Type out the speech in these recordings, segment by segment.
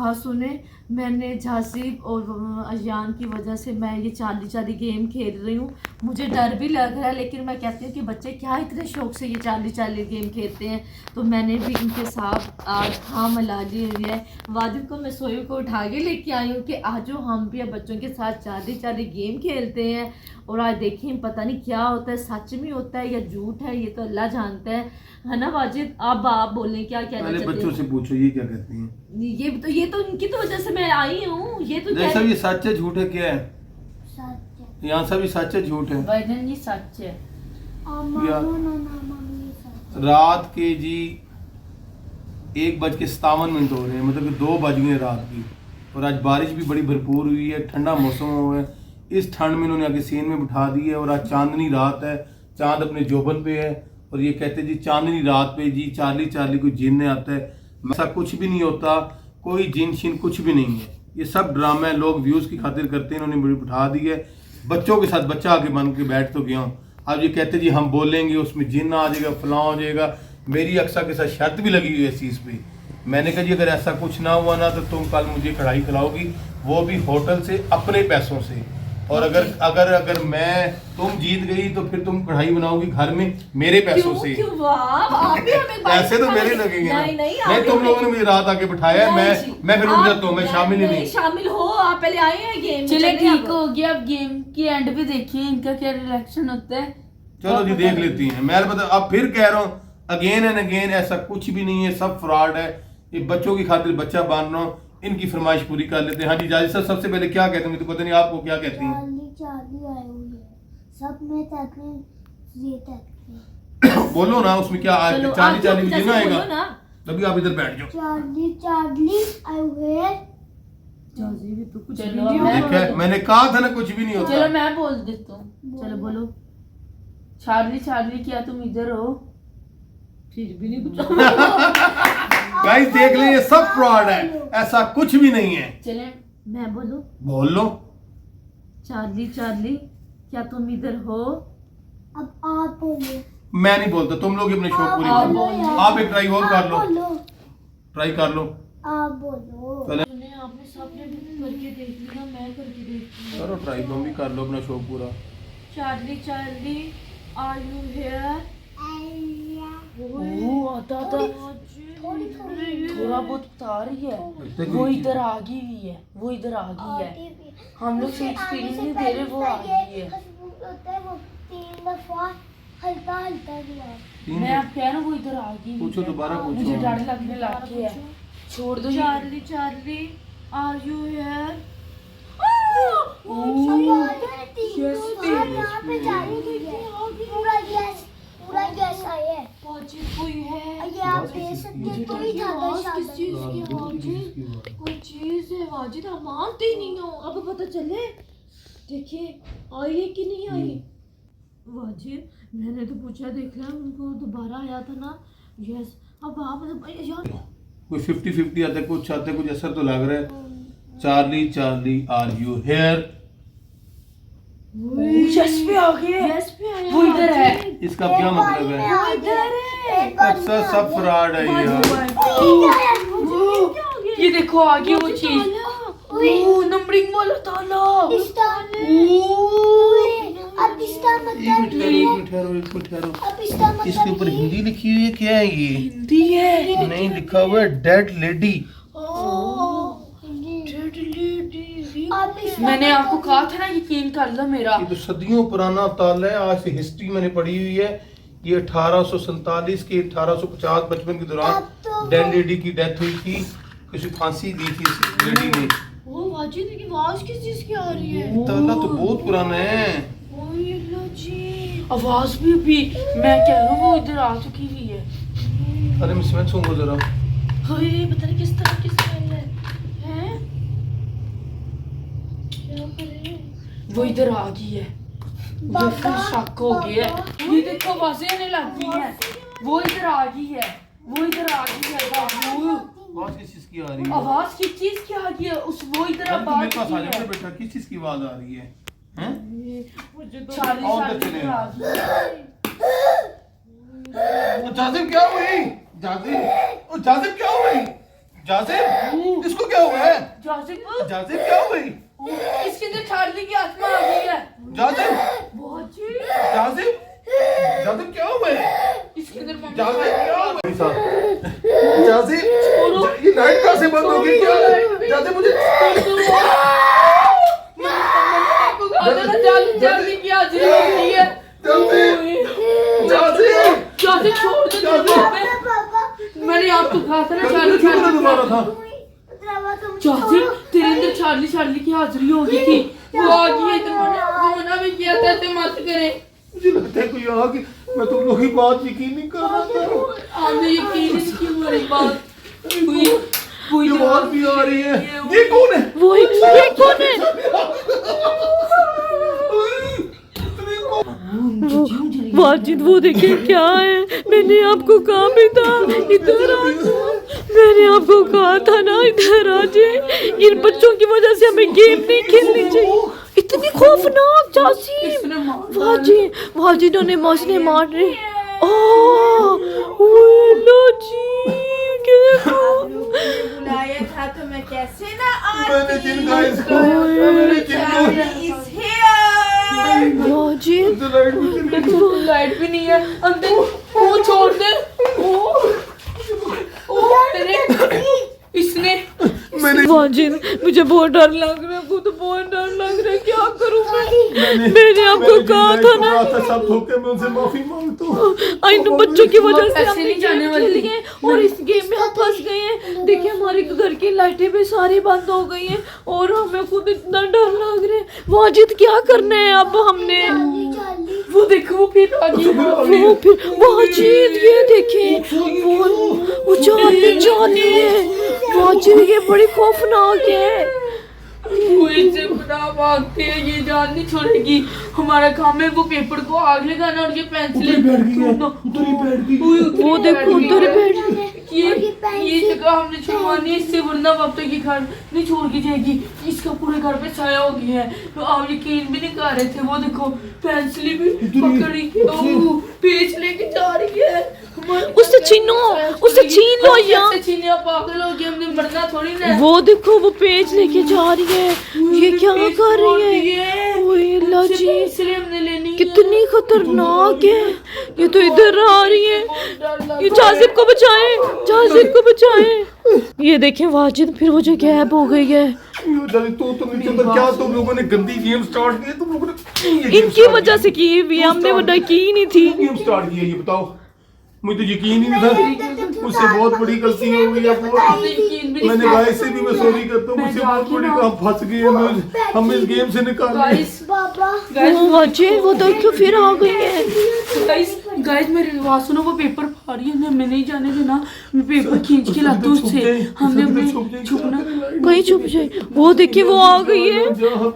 हाँ सुने, मैंने झांसीब और अयान की वजह से मैं ये चाली चाली गेम खेल रही हूँ। मुझे डर भी लग रहा है, लेकिन मैं कहती हूँ कि बच्चे क्या इतने शौक से ये चाली चाली गेम खेलते हैं। तो मैंने भी इनके साथ आज हाँ मिला ली हुई है। वाजिब को मैं सोए को उठा के लेके आई हूँ कि आज हम भी बच्चों के साथ चाली चाली गेम खेलते हैं। और आज देखिए पता नहीं क्या होता है, सच में होता है या झूठ है, ये तो अल्लाह जानता है ना वाजिब? आप बोलें क्या कहना चाहते हैं? बच्चों से पूछो ये क्या कहती हैं। ये तो इनकी तो वजह से मैं आई हूँ। ये तो सब ये सच है झूठ है क्या है? सच यहाँ सब ये सच है झूठ है? वजन जी सच है। रात के जी 1:57 हो रहे हैं, मतलब कि 2 बज गए रात की। और आज बारिश भी बड़ी भरपूर हुई है, ठंडा मौसम हुआ है। इस ठंड में इन्होंने आगे सीन में बिठा दी है। और आज चांदनी रात है, चांद अपने जोबन पे है। और ये कहते जी चांदनी रात पे जी चार्ली चार्ली कोई जिन आता है। ऐसा कुछ भी नहीं होता, कोई जिन शिन कुछ भी नहीं है। ये सब ड्रामा है, लोग व्यूज़ की खातिर करते हैं। इन्होंने बिठा दी है बच्चों के साथ। बच्चा आगे बन के बैठ तो गया हूँ। अब ये कहते जी हम बोलेंगे उसमें जिन आ जाएगा, फलां हो जाएगा। मेरी अक्सर के साथ शर्त भी लगी हुई है इस चीज़ पे। मैंने कहा जी अगर ऐसा कुछ ना हुआ ना तो तुम कल मुझे कढ़ाई खिलाओगी, वो भी होटल से अपने पैसों से। और अगर तुम जीत गई तो फिर तुम कढ़ाई बनाओगी घर में मेरे पैसों से। पैसे तो मेरे लगेंगे ना। नहीं तुम लोगों ने मुझे रात आके बिठाया है, मैं फिर उठ जाता हूँ, मैं शामिल ही नहीं। शामिल हो आप, पहले आए हैं गेम। चलिए ठीक हो गया, अब गेम के एंड पे देखिए इनका क्या रिएक्शन होता है। चलो जी देख लेती हैं। मैं बता अब फिर कह रहा हूँ अगेन एंड अगेन, ऐसा कुछ भी नहीं है, सब फ्रॉड है। ये बच्चों की खातिर बच्चा बांध रहा हूँ, इनकी फरमाइश पूरी कर लेते हैं। हाँ जी जाजी सर, सबसे पहले क्या कहते हैं, मुझे तो पता नहीं आपको क्या कहती हैं। चार्ली आए हुए हैं सब में ये बोलो ना उसमें क्या चार्ली चार्ली में जिना आएगा, तभी आप इधर बैठ जाओ। चार्ली आए हुए हैं। देखा मैंने कहा था ना कुछ भी नहीं होता। चलो मैं बोल देता हूँ। चलो बोलो। चार्ली चार्ली क्या तुम इधर हो? फिर भी नहीं कुछ। गाइस देख ले, ये सब फ्रॉड है, ऐसा कुछ भी नहीं है। चले मैं बोलूं? बोल लो। चार्ली चार्ली क्या तुम इधर हो? अब आप बोलो। मैं नहीं बोलता, तुम लोग अपने शौक पूरी कर लो। आप एक ट्राई और कर लो, ट्राई कर लो। आप बोलो। आपने सबने करके देख लिया, मैं करके देखती हूँ। करो ट्राई, तुम भी कर लो अपना शौक पूरा। Charlie Charlie are you here? थोड़ा बहुत बता रही है। वो इधर आ गई हुई है, वो इधर आ गई है। हम लोग से एक्सपीरियंस नहीं दे रहे, वो आ गई है। वो 3 दफा हल्का हल्का दिया। मैं आप कह रहा हूँ वो इधर आ गई। पूछो दोबारा पूछो। मुझे डर लगने लग गया है, छोड़ दो। Charlie Charlie are you here? पूरा गैस आया है। कोई है? ये आप दे सकते हैं, तो ही था किस चीज की वाजिद? कोई चीज है वाजिद, आप मानते ही नहीं हो। अब पता चले, देखिए आई है कि नहीं आई। वाजिद मैंने तो पूछा, देख लिया उनको दोबारा आया था ना। यस अब आप यार कोई 50-50 आता है, कुछ आता है, कुछ असर तो लग रहा है। Charlie Charlie are you here? Yes पे आ गए। यस पे आया, वो इधर है। इसका क्या मतलब है? वो इधर है। अच्छा सब फ्रॉड है ये। ये देखो आ गई वो चीज। नंबरिंग वाला ताला। एक मिनट ठहरो। इसके ऊपर हिंदी लिखी हुई है, क्या है ये? हिंदी है। नहीं लिखा हुआ है डेड लेडी। मैंने आपको कहा था ना यकीन कर लो मेरा। ये तो सदियों पुराना ताला है, आज से हिस्ट्री मैंने पढ़ी हुई है। ये 1847 के 1850-55 के दौरान डेड लेडी की डेथ हुई थी, किसी फांसी दी थी इस लेडी ने। वो वाजिद की आवाज किस चीज की आ रही है? ताला तो बहुत पुराना है। ओए लो जी, आवाज भी मैं कह रहा हूँ वो इधर आ चुकी हुई है। अरे मैं समझ सूंगा जरा। ओए पता नहीं किस तरह किस तरह है हैं? क्या करे? वो इधर आ गई है। मुझे फिर शक हो गया है। ये देखो आवाजें आने लग गई हैं। वो इधर आ गई है, वो इधर आ गई है। बाबू आवाज किस चीज की आ रही है? आवाज किस चीज की आ गई है? उस वो इधर मेरे आवाज पास आ की जाओ है। बेटा, किस चीज की आवाज आ रही है? हैं? मुझे तो चार्ली और चार्ली चले। इधर आ गई है। जाजिम क्या हुई? जाजिम क्या हुई? जासिम इसको क्या हुआ है? जासिम जासिम क्या हो गई? इसके अंदर चार्ली की आत्मा आ गई है। जासिम बाजी जासिम जासिम क्या हुआ है? इसके अंदर मम्मी जासिम क्या हुआ है? जासिम ये लाइट कहाँ से बंद हो गई? क्या जासिम मुझे चार्ली की हाजिरी हो गई है। जासिम जासिम छोड़ दे पापा पापा मैंने आपको कहा था ना चार्ली कितना दोबारा था? जासिम तेरे अंदर चार्ली की हाजिरी हो गई थी। वो आ गई है, तो मैंने आपको मना भी किया था ऐसे मत करे। मुझे लगता है कोई आ गई। मैं तुम लोग की बात यकीन नहीं कर रहा था। आपने यकीन नहीं किया हमारी बात। कोई ये बात भी आ रही है। ये कौन है? वो ये कौन है? वाजिद वो देखिए क्या है, मैंने आपको कहा भी था इधर आ जाओ। मैंने आपको कहा था ना इधर आ जाए। इन बच्चों की वजह से हमें गेम नहीं खेलनी चाहिए। इतनी खौफनाक जासिम। वाजिद ने मौसने मार रहे। लो जी बुलाया था तो मैं कैसे ना मैंने जिन गाइस को वाजिद लाइट भी नहीं है अंदर। वो छोड़ दे। तेरे इसने वाजिद मुझे बहुत डर लग रहा है, मुझे तो बहुत डर लग रहा है। क्या करूं मैंने आपको कहा था ना सब धोखे में उनसे माफी मांगता हूं। इन बच्चों की वजह से ऐसे हम नहीं जाने गेम वाली। खेल लिए और इस गेम में हम फंस गए हैं। देखिए हमारे घर की लाइटें भी सारी बंद हो गई हैं और हमें खुद इतना डर लग रहा है। वाजिद क्या करना है अब हमने? वो देखो वो फिर आ गई। वो फिर वाजिद ये देखें वो जानी है। वाजिद ये बड़ी खौफनाक है। वो इनसे बड़ा भागते हैं, ये जान नहीं छोड़ेगी। हमारा काम है वो पेपर को आग लगाना और ये पेंसिलें वो देखो उधर बैठ। ये जगह हमने छुड़वानी है इससे, वरना अब तक ये घर नहीं छोड़ के जाएगी। इसका पूरे घर पे छाया हो गया है। तो आप यकीन भी नहीं कर रहे थे। वो देखो पेंसिल भी पकड़ी, पेज लेके जा रही है। उससे छीनो, उससे छीन लो यार। छीनिया पागल हो गई, हमने मरना थोड़ी ना। वो देखो वो पेज लेके जा रही है। ये क्या कर रही है? ओए अल्लाह जी इसलिए हमने लेनी कितनी खतरनाक है। ये तो इधर आ रही है। ये जासिम को बचाएं, जासिम को बचाएं। ये देखें वाजिद फिर वो जो गैब हो गई है। क्या तुम लोगों ने गंदी गेम स्टार्ट की? तुम लोगों ने इनकी वजह से की हुई है, हमने वरना की ही नहीं थी। गेम स्टार्ट किया ये बताओ? मुझे तो यकीन ही नहीं था। मुझसे बहुत बड़ी गलती हो गई है। मैंने गाइस से भी मैं सॉरी करता हूँ। मुझसे बहुत बड़ी काम फंस गई है। हम इस गेम से निकाल वो वाजिद वो देखो फिर आ गई है। गाइस मेरी आवाज सुनो। वो पेपर फाड़ रही है, हमें नहीं जाने देना। मैं पेपर खींच के लाती हूँ उससे। हमने अपने छुपना कहीं छुप जाए। वो देखिए वो आ गई है। वो आ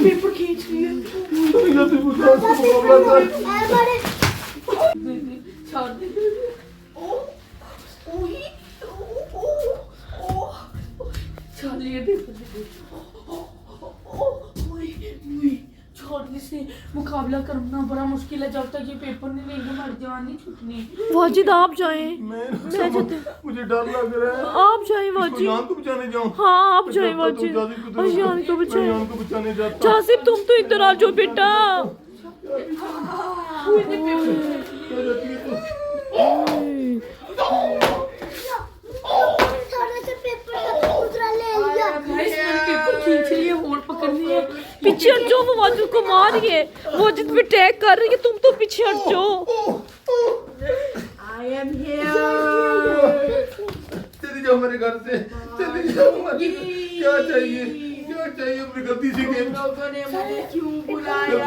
पेपर खींच रही है। छोड़ दे। छोड़ छोड़ने से मुकाबला करना बड़ा मुश्किल है। जब तक ये पेपर नहीं लेंगे हमारी जान नहीं छूटनी। वाजिद आप जाएं। मुझे डर लग रहा है। आप जाएं वाजिद। अयान को बचाने जाऊं? हाँ आप जाएं वाजिद। अयान को बचाएं। अयान को बचाने जाता। जासिम तुम तो इधर आ जाओ बेटा। पेपर खींच रही है और पकड़नी है। पीछे हट जाओ, वो वाजिद को मार रही है। वाजिद पे अटैक कर रही है, तुम तो पीछे हट जाओ। I am here. चली जाओ मेरे घर से, चली जाओ। क्या चाहिए? क्या चाहिए? अपनी गलती से गेम लोगों ने मुझे क्यों बुलाया?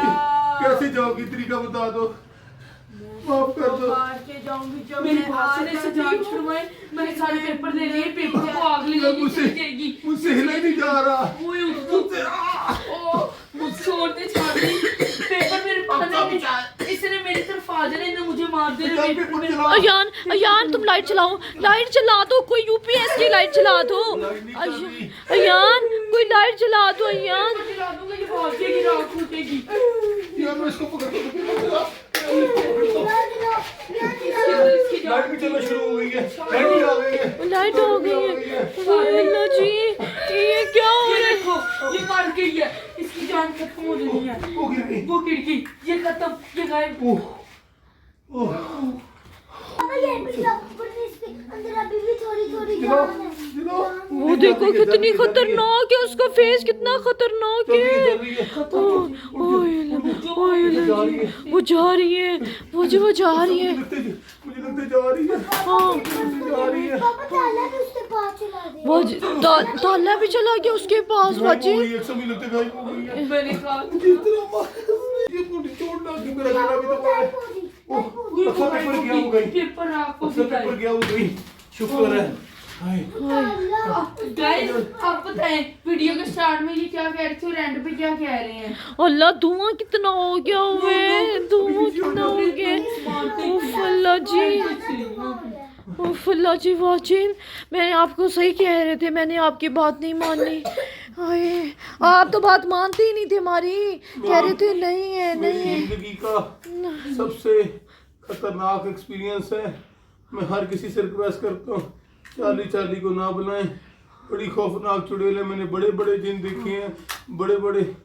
कैसे जाओगी? तरीका बता दो। माफ कर दो। मार के जाऊंगी जब मेरी मैं बात सुने से जान छुड़वाए। मैंने सारे पेपर ले लिए। पेपर को आग लगाएगी। मुझसे हिला ही नहीं जा रहा। छोड़ दे चार्ली। पेपर मेरे पास है। इसने मेरी तरफ आ जाने ने मुझे मार देना। अयान तुम लाइट चलाओ, लाइट चला दो। कोई यूपीएस की लाइट चला दो। अयान कोई लाइट चला दो। अयान गिरेगी। यार मैं इसको पकड़ के इसकी जान लाइट भी चलना शुरू हो गई है, लाइट भी आ गई है, लाइट हो गई है। अल्लाह जी, ये क्या हो ये रहा है? देखो, ये मर गई है, इसकी जान खत्म हो जानी है। वो गिर गई। वो गिर गई, ये खत्म, ये गायब। ओह ओह पापा ये भी लो, पर इसके अंदर अभी भी थोड़ी थोड़ी जान है। वो देखो कितनी खतरनाक है, उसका फेस कितना खतरनाक है। वो जा रही है, वो जा रही है। मुझे लगता है जा रही है, हाँ, जा रही है। पापा ताला भी उसके पास चला दे। वो ताला भी चला गया उसके पास। गायब हो वाजी गई है, एक समय लगता है गायब हो गई है। मैंने कहा जिस तरह ये मुझे चोट लग गई, मेरा गला भी दबा है। अच्छा पेपर गया हो गई, पेपर आपको अच्छा पेपर गया हो गई, शुक्र है। हाय गाइस, आप बताएं वीडियो के स्टार्ट में ये क्या कह रहे थे और एंड पे क्या कह रहे हैं? अल्लाह, धुआं कितना हो गया हुए, धुआं कितना हो गया। उफ अल्लाह जी, उफ अल्लाह जी। वाजिन, मैंने आपको सही कह रहे थे, मैंने आपकी बात नहीं मानी। हाय, आप तो बात मानते ही नहीं थे हमारी, कह रहे थे नहीं है, नहीं मेरी है। जिंदगी का सबसे खतरनाक एक्सपीरियंस है। मैं हर किसी से रिक्वेस्ट करता हूँ, चार्ली को ना बुलाएं। बड़ी खौफनाक चुड़ैलें मैंने बड़े बड़े जिन देखे हैं, बड़े बड़े,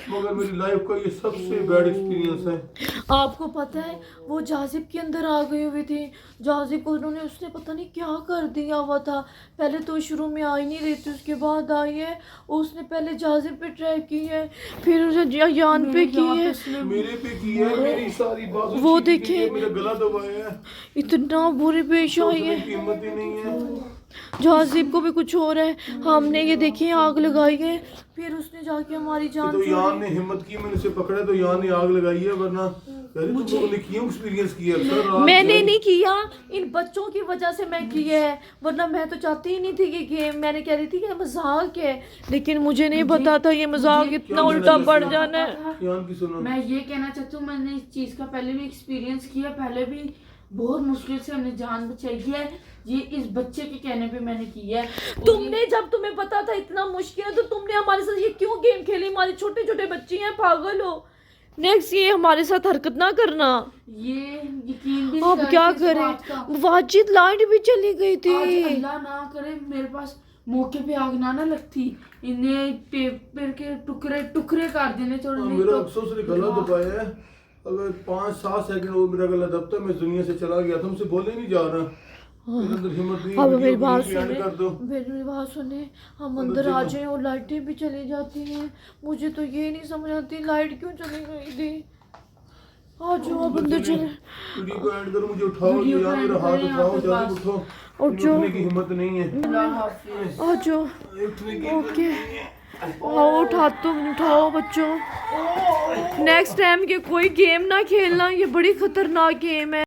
मगर मेरी लाइफ का ये सबसे बैड एक्सपीरियंस है। आपको पता है, वो जाजिब के अंदर आ गए हुए थे। जाजिब को उसने पता नहीं क्या कर दिया हुआ था। पहले तो शुरू में आ ही नहीं रही थी, उसके बाद आई है। उसने पहले जाजिब पे ट्राई की है, फिर उसे यान पे की है। मेरे पे की है, मेरी सारी बात वो देखें। मेरा गला दबाया है, इतना बुरे पेश आई सोचने है। की हिम्मत ही नहीं है। जाजिब को भी कुछ हो रहा है। हमने ये देखिए आग लगाई है, फिर उसने जाके हमारी जान तो यान छुड़ाई। ने हिम्मत की, मैंने उसे पकड़ा तो यान ने आग लगाई है, वरना तुम लोगों ने क्यों एक्सपीरियंस किया सर? रात मैंने में- नहीं किया, इन बच्चों की वजह से मैं किया है, वरना मैं तो चाहती ही नहीं थी कि गेम। मैंने कह रही थी कि मजाक है, लेकिन मुझे नहीं पता था ये मजाक इतना क्या उल्टा मजाक पड़ है? जाना है। यान की सुनो, मैं ये कहना चाहती हूँ, मैंने इस चीज का पहले भी एक्सपीरियंस किया, पहले भी बहुत मुश्किल से हमने जान बचाई है। ये इस बच्चे के कहने पे मैंने किया है। और तुमने, जब तुम्हें पता था इतना मुश्किल है, तो तुमने हमारे साथ ये क्यों गेम खेली? हमारे छोटे छोटे बच्चे हैं, पागल हो। नेक्स्ट ये हमारे साथ हरकत ना करना। ये यकीन भी अब नहीं क्या करते इस बात करें? का। वाजिद लाइट भी चली गई आज थी। अल्लाह ना करे मेरे पास मौके पे आग ना लगती, इन्हें पेपर के टुकड़े टुकड़े कर देने थोड़े नहीं मेरा तो- अफसोस ने गला दबाया है। अगर 5-7 सेकंड वो मेरा गला दबता, मैं इस दुनिया से चला गया था। मुझसे बोले नहीं जा रहा, मेरे अंदर हिम्मत नहीं। अब वीडियो मेरी को बात यहीं पे एंड सुने, कर दो। मेरी बात सुने, हम अंदर अंदर आ चलो। जाएं और लाइटें भी चली जाती हैं। मुझे तो ये नहीं समझ आती लाइट क्यों चली गई थी। आ जाओ अब अंदर चले। वीडियो को एंड करो, मुझे उठाओ, वीडियो को यार मेरा end हाथ करें, उठाओ, आपके जल्दी पास। उठो। और जो- उठने की हिम्मत नहीं है, अल्लाह हाफिज। आ जाओ, उठने की ओके। आओ, उठाओ बच्चों। नेक्स्ट टाइम के कोई गेम ना खेलना, ये बड़ी खतरनाक गेम है।